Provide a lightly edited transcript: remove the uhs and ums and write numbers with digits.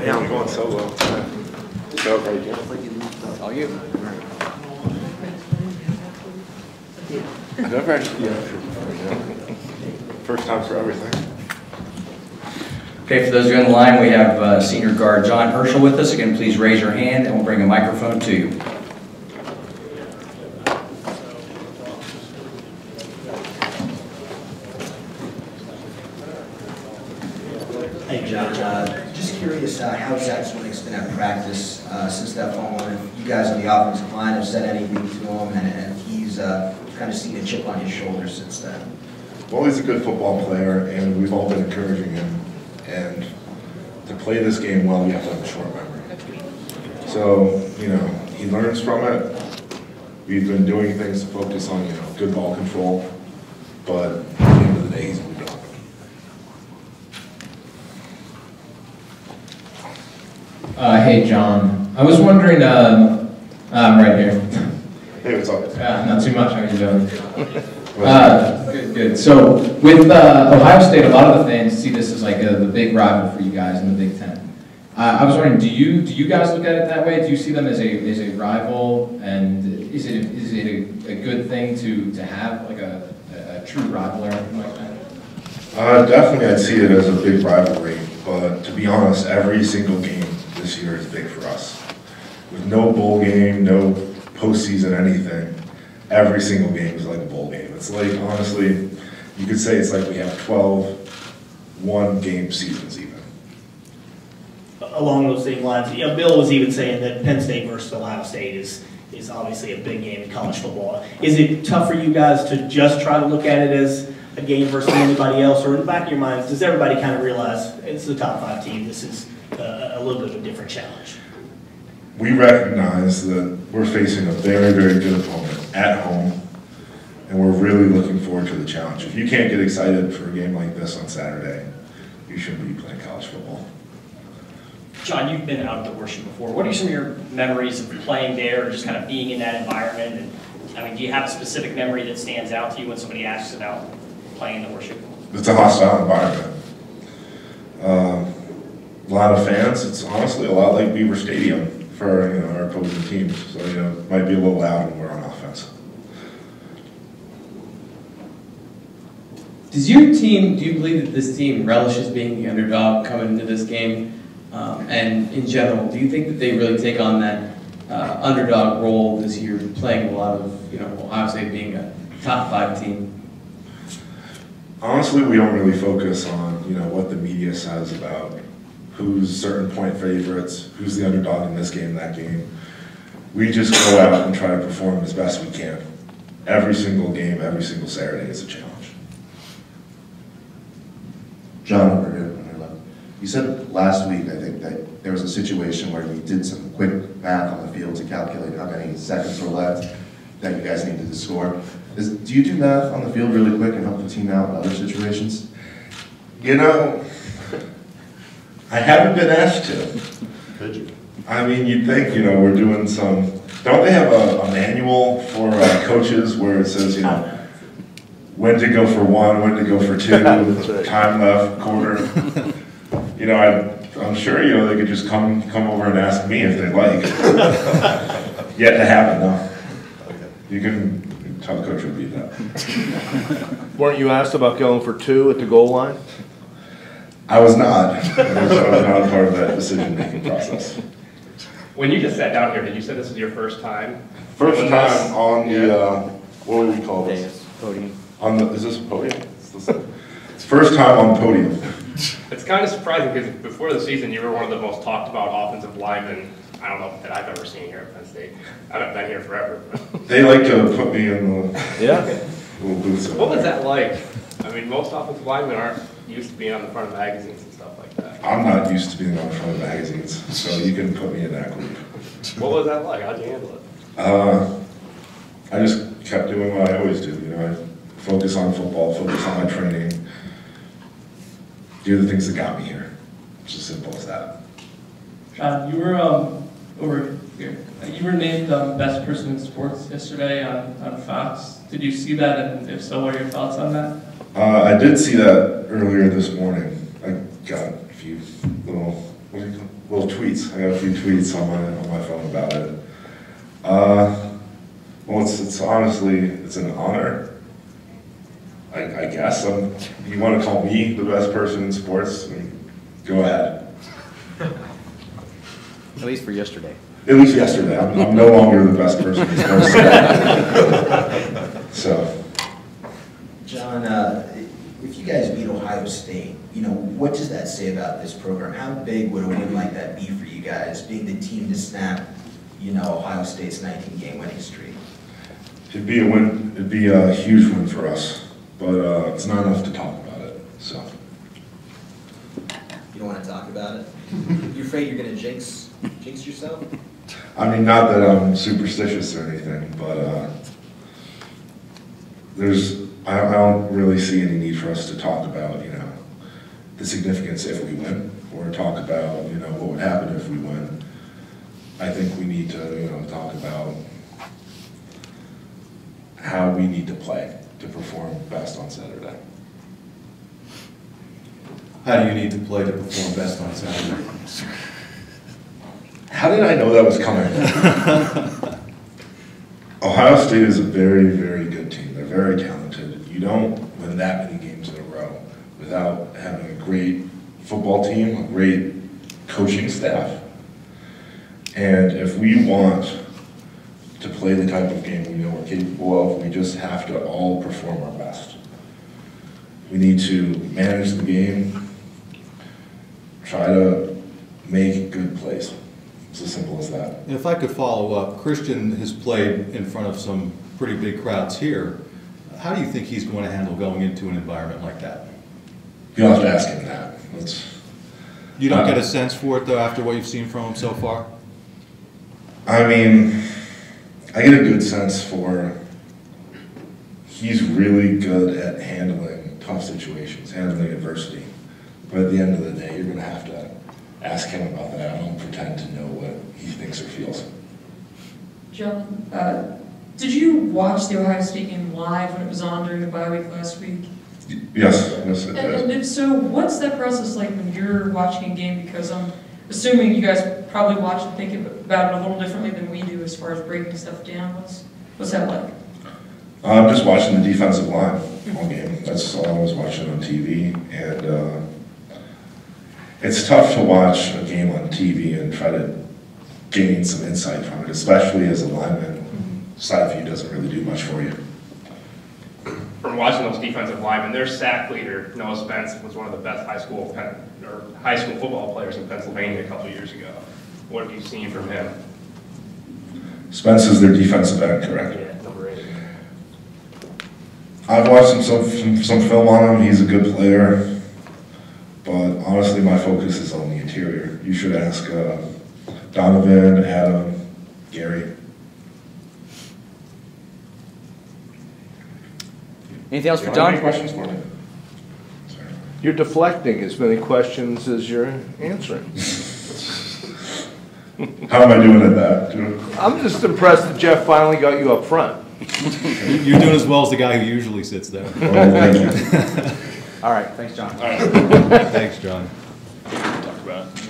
Yeah, I'm going solo. Go right here. All you. Go right here. First time for everything. Okay, for those of you on the line, we have senior guard John Urschel with us. Again, please raise your hand and we'll bring a microphone to you. Hey, John. Just curious how Zach Swinning's been at practice since that phone line. If you guys on the offensive line have said anything to him, and he's kind of seen a chip on his shoulder since then. Well, he's a good football player, and we've all been encouraging him. And to play this game well, you have to have a short memory. So, you know, he learns from it. We've been doing things to focus on, you know, good ball control. But at the end of the day, he's moved on. Hey, John. I was wondering, I'm right here. Hey, what's up? Not too much. How are you doing? Good. So with Ohio State, a lot of the fans see this as like the big rival for you guys in the Big Ten. I was wondering, do you guys look at it that way? Do you see them as a rival, and is it a good thing to have like a true rival or anything like that? Definitely, I'd see it as a big rivalry. But to be honest, every single game this year is big for us. With no bowl game, no postseason anything, every single game is like a bowl game. It's like, honestly, you could say it's like we have 12 one-game seasons even. Along those same lines, you know, Bill was even saying that Penn State versus Ohio State is obviously a big game in college football. Is it tough for you guys to just try to look at it as a game versus anybody else, or in the back of your minds, does everybody kind of realize it's the top 5 team, this is a little bit of a different challenge? We recognize that we're facing a very, very good opponent at home, and we're really looking forward to the challenge. If you can't get excited for a game like this on Saturday, you shouldn't be playing college football. John, you've been out at the Urschel before. What are some of your memories of playing there, or just kind of being in that environment? And I mean, do you have a specific memory that stands out to you when somebody asks about playing the Urschel? It's a hostile environment. A lot of fans. It's honestly a lot like Beaver Stadium for, you know, our opposing teams. So, you know, it might be a little loud when we're on offense. Do you believe that this team relishes being the underdog coming into this game? And in general, do you think that they really take on that underdog role this year, playing a lot of, you know, Ohio State being a top 5 team? Honestly, we don't really focus on, you know, what the media says about who's certain point favorites, who's the underdog in this game, that game. We just go out and try to perform as best we can. Every single game, every single Saturday is a challenge. John, over here. You said last week, I think, that there was a situation where you did some quick math on the field to calculate how many seconds were left that you guys needed to score. Do you do math on the field really quick and help the team out in other situations? You know, I haven't been asked to. Could you? I mean, you'd think, you know, we're doing some, don't they have a manual for coaches where it says, you know, when to go for 1, when to go for 2, right. Time left, quarter. You know, I'm sure, you know, they could just come over and ask me if they'd like. Yet to happen, though. Okay. You can tell the coach would beat that. Weren't you asked about going for 2 at the goal line? I was not. I was not a part of that decision-making process. When you just sat down here, did you say this was your first time? First time on the, what do we call this? Podium. On the, is this a podium? It's first time on podium. It's kind of surprising because before the season, you were one of the most talked about offensive linemen, I don't know, that I've ever seen here at Penn State. I've been here forever. They like to put me in the little booth. What was that like? I mean, most offensive linemen aren't used to being on the front of magazines and stuff like that. I'm not used to being on the front of magazines, so you can put me in that group. What was that like? How'd you handle it? I just kept doing what I always do. You know, I focus on football, focus on my training, do the things that got me here. It's as simple as that. John, you were over here. You were named best person in sports yesterday on Fox. Did you see that, and if so, what are your thoughts on that? I did see that earlier this morning. I got a few little of tweets. I got a few tweets on my phone about it. Well, it's honestly, it's an honor. I guess. You want to call me the best person in sports? Go ahead. At least for yesterday. At least yesterday. I'm no longer the best person in sports. So. John, if you guys beat Ohio State, what does that say about this program? How big would a win like that be for you guys, being the team to snap, Ohio State's 19-game winning streak? It'd be a win. It'd be a huge win for us, but it's not enough to talk about it. So. You don't want to talk about it? You're afraid you're going to jinx yourself? I mean, not that I'm superstitious or anything, but I don't really see any need for us to talk about, the significance if we win, or talk about, what would happen if we win. I think we need to, talk about how we need to play to perform best on Saturday. How do you need to play to perform best on Saturday? How did I know that was coming? Ohio State is a very, very good team. They're very talented. You don't win that many games in a row without having a great football team, a great coaching staff. And if we want to play the type of game we know we're capable of, we just have to all perform our best. We need to manage the game, try to make good plays. It's as simple as that. And if I could follow up, Christian has played in front of some pretty big crowds here. How do you think he's going to handle going into an environment like that? You'll have to ask him that. You don't get a sense for it, though, after what you've seen from him so far? I mean, I get a good sense for he's really good at handling tough situations, handling adversity. But at the end of the day, you're going to have to ask him about that. I don't pretend to know what he thinks or feels. John, did you watch the Ohio State game live when it was on during the bye week last week? Yes, it did. And if so, what's that process like when you're watching a game? Because I'm assuming you guys probably watch and think about it a little differently than we do as far as breaking stuff down. What's that like? I'm just watching the defensive line all game. That's all I was watching on TV. And it's tough to watch a game on TV and try to gain some insight from it, especially as a lineman. Side view doesn't really do much for you. From watching those defensive linemen, their sack leader, Noah Spence, was one of the best high school football players in Pennsylvania a couple years ago. What have you seen from him? Spence is their defensive end, correct? Yeah, number 8. I've watched some film on him. He's a good player. But honestly, my focus is on the interior. You should ask Donovan, Adam, Gary. Anything else for Any John? questions for me? Sorry. You're deflecting as many questions as you're answering. How am I doing at that, too? I'm just impressed that Jeff finally got you up front. You're doing as well as the guy who usually sits there. Well, thank you. All right, thanks, John. Thanks, John. Talk about it.